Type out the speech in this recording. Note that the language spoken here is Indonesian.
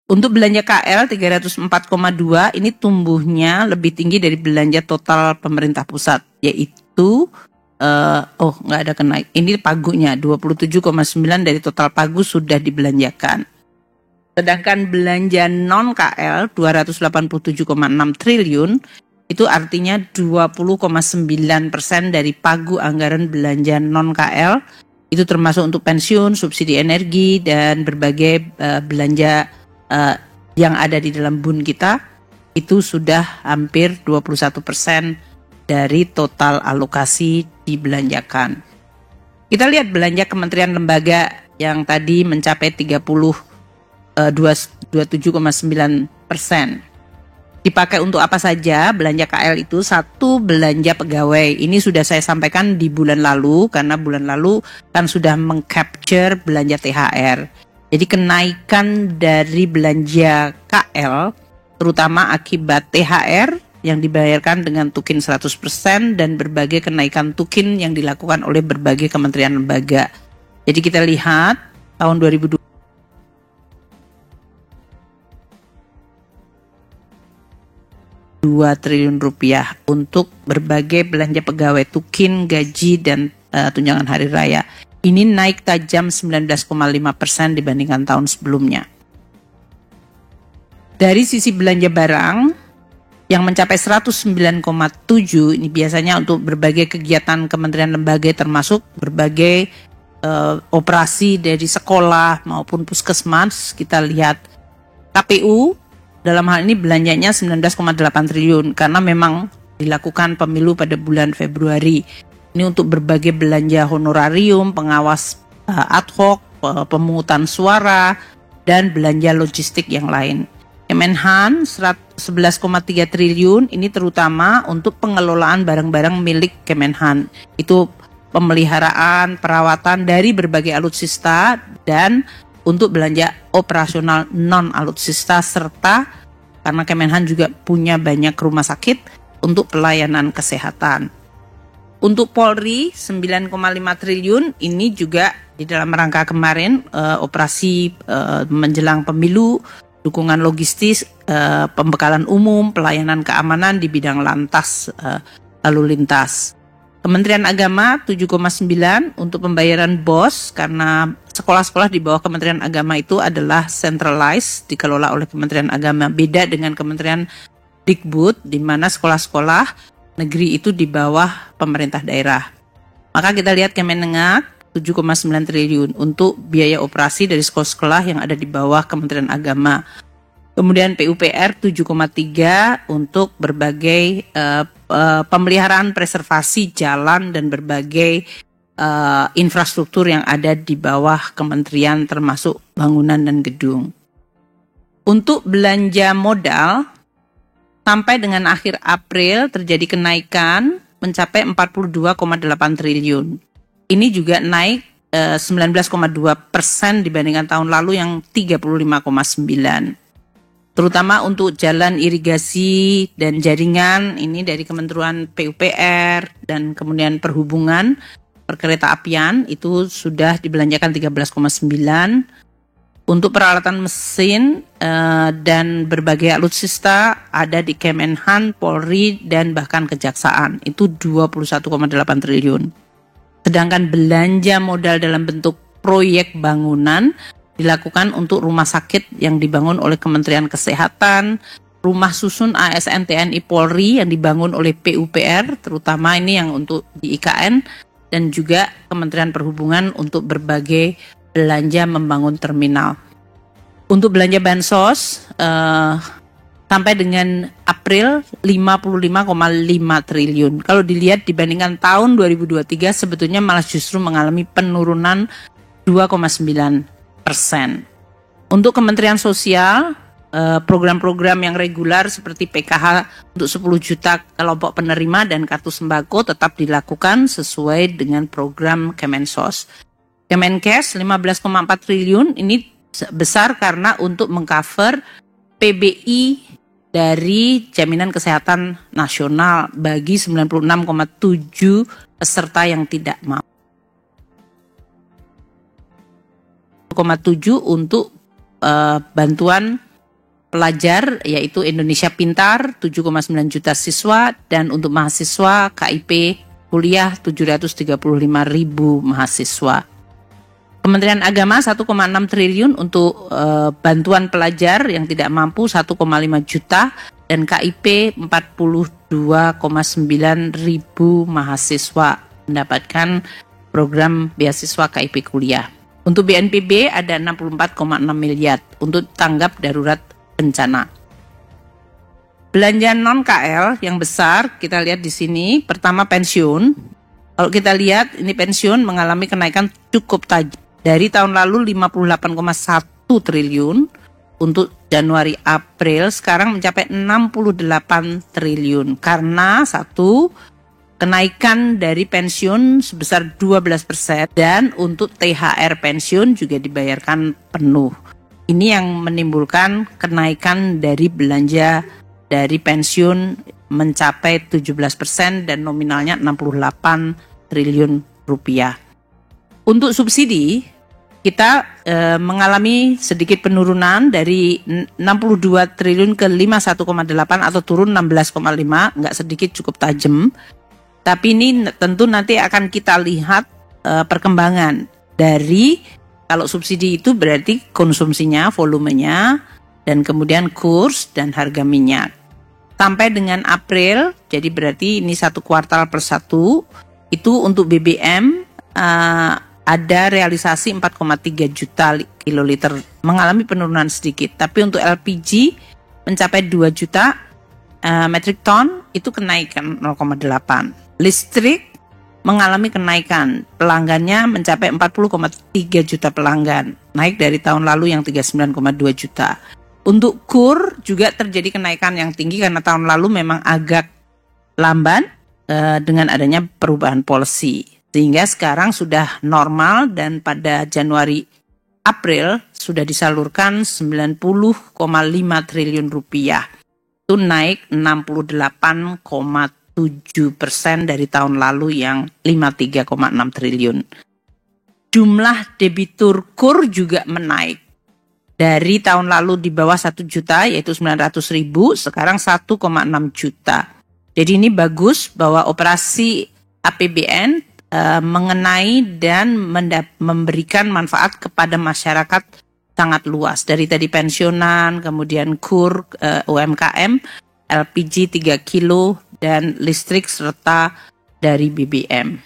Untuk belanja KL 304,2 ini tumbuhnya lebih tinggi dari belanja total pemerintah pusat, yaitu nggak ada kenaik. Ini pagunya 27,9 dari total pagu sudah dibelanjakan. Sedangkan belanja non KL 287,6 triliun itu artinya 20,9% dari pagu anggaran belanja non KL. Itu termasuk untuk pensiun, subsidi energi, dan berbagai belanja yang ada di dalam BUN kita. Itu sudah hampir 21% dari total alokasi dibelanjakan. Kita lihat belanja kementerian lembaga yang tadi mencapai 27,9%. Dipakai untuk apa saja belanja KL itu? Satu, belanja pegawai. Ini sudah saya sampaikan di bulan lalu, karena bulan lalu kan sudah mengcapture belanja THR. Jadi kenaikan dari belanja KL terutama akibat THR yang dibayarkan dengan tukin 100% dan berbagai kenaikan tukin yang dilakukan oleh berbagai kementerian lembaga. Jadi kita lihat tahun 2020 2 triliun rupiah untuk berbagai belanja pegawai, tukin, gaji, dan tunjangan hari raya. Ini naik tajam 19,5% dibandingkan tahun sebelumnya. Dari sisi belanja barang yang mencapai 109,7, ini biasanya untuk berbagai kegiatan kementerian lembaga termasuk berbagai operasi dari sekolah maupun puskesmas. Kita lihat KPU dalam hal ini belanjanya 19,8 triliun karena memang dilakukan pemilu pada bulan Februari. Ini untuk berbagai belanja honorarium, pengawas ad hoc, pemungutan suara, dan belanja logistik yang lain. Kemenhan 11,3 triliun ini terutama untuk pengelolaan barang-barang milik Kemenhan. Itu pemeliharaan, perawatan dari berbagai alutsista dan untuk belanja operasional non-alutsista serta karena Kemenhan juga punya banyak rumah sakit untuk pelayanan kesehatan. Untuk Polri 9,5 triliun ini juga di dalam rangka kemarin operasi menjelang pemilu, dukungan logistis, pembekalan umum, pelayanan keamanan di bidang lantas lalu lintas. Kementerian Agama 7,9 untuk pembayaran BOS karena sekolah-sekolah di bawah Kementerian Agama itu adalah centralized, dikelola oleh Kementerian Agama. Beda dengan Kementerian Dikbud di mana sekolah-sekolah negeri itu di bawah pemerintah daerah. Maka kita lihat Kemenengak 7,9 triliun untuk biaya operasi dari sekolah-sekolah yang ada di bawah Kementerian Agama. Kemudian PUPR 7,3 untuk berbagai pemeliharaan preservasi jalan dan berbagai infrastruktur yang ada di bawah kementerian termasuk bangunan dan gedung. Untuk belanja modal sampai dengan akhir April terjadi kenaikan mencapai 42,8 triliun. Ini juga naik 19,2% dibandingkan tahun lalu yang 35,9. Terutama untuk jalan irigasi dan jaringan ini dari Kementerian PUPR dan kemudian Perhubungan, perkereta apian itu sudah dibelanjakan 13,9. Untuk peralatan mesin dan berbagai alutsista ada di Kemenhan, Polri, dan bahkan Kejaksaan itu 21,8 triliun. Sedangkan belanja modal dalam bentuk proyek bangunan dilakukan untuk rumah sakit yang dibangun oleh Kementerian Kesehatan, rumah susun ASN TNI Polri yang dibangun oleh PUPR, terutama ini yang untuk di IKN, dan juga Kementerian Perhubungan untuk berbagai belanja membangun terminal. Untuk belanja bansos, sampai dengan April 55,5 triliun. Kalau dilihat dibandingkan tahun 2023 sebetulnya malah justru mengalami penurunan 2,9%. Untuk Kementerian Sosial, program-program yang reguler seperti PKH untuk 10 juta kelompok penerima dan kartu sembako tetap dilakukan sesuai dengan program Kemensos. Kemenkes 15,4 triliun ini besar karena untuk mengcover PBI dari Jaminan Kesehatan Nasional bagi 96,7 peserta yang tidak mampu. 7 untuk bantuan pelajar yaitu Indonesia Pintar 7,9 juta siswa, dan untuk mahasiswa KIP kuliah 735.000 mahasiswa. Kementerian Agama 1,6 triliun untuk bantuan pelajar yang tidak mampu 1,5 juta, dan KIP 42,9 ribu mahasiswa mendapatkan program beasiswa KIP kuliah. Untuk BNPB ada 64,6 miliar untuk tanggap darurat bencana. Belanja non-KL yang besar kita lihat di sini. Pertama, pensiun. Kalau kita lihat ini pensiun mengalami kenaikan cukup tajam. Dari tahun lalu 58,1 triliun untuk Januari April sekarang mencapai 68 triliun karena satu, kenaikan dari pensiun sebesar 12% dan untuk THR pensiun juga dibayarkan penuh. Ini yang menimbulkan kenaikan dari belanja dari pensiun mencapai 17% dan nominalnya 68 triliun rupiah. Untuk subsidi, kita mengalami sedikit penurunan dari 62 triliun ke 51,8 atau turun 16,5, nggak sedikit, cukup tajam. Tapi ini tentu nanti akan kita lihat perkembangan dari, kalau subsidi itu berarti konsumsinya, volumenya, dan kemudian kurs dan harga minyak. Sampai dengan April, jadi berarti ini 1 kuartal per 1, itu untuk BBM ada realisasi 4,3 juta kiloliter, mengalami penurunan sedikit. Tapi untuk LPG mencapai 2 juta metric ton, itu kenaikan 0,8. Listrik mengalami kenaikan, pelanggannya mencapai 40,3 juta pelanggan, naik dari tahun lalu yang 39,2 juta. Untuk KUR juga terjadi kenaikan yang tinggi karena tahun lalu memang agak lamban dengan adanya perubahan policy. Sehingga sekarang sudah normal dan pada Januari April sudah disalurkan 90,5 triliun rupiah. Itu naik 68,7% dari tahun lalu yang 53,6 triliun. Jumlah debitur KUR juga menaik. Dari tahun lalu di bawah 1 juta yaitu 900.000, sekarang 1,6 juta. Jadi ini bagus bahwa operasi APBN mengenai dan memberikan manfaat kepada masyarakat sangat luas. Dari tadi pensiunan, kemudian KUR, UMKM, LPG 3 kilo, dan listrik serta dari BBM.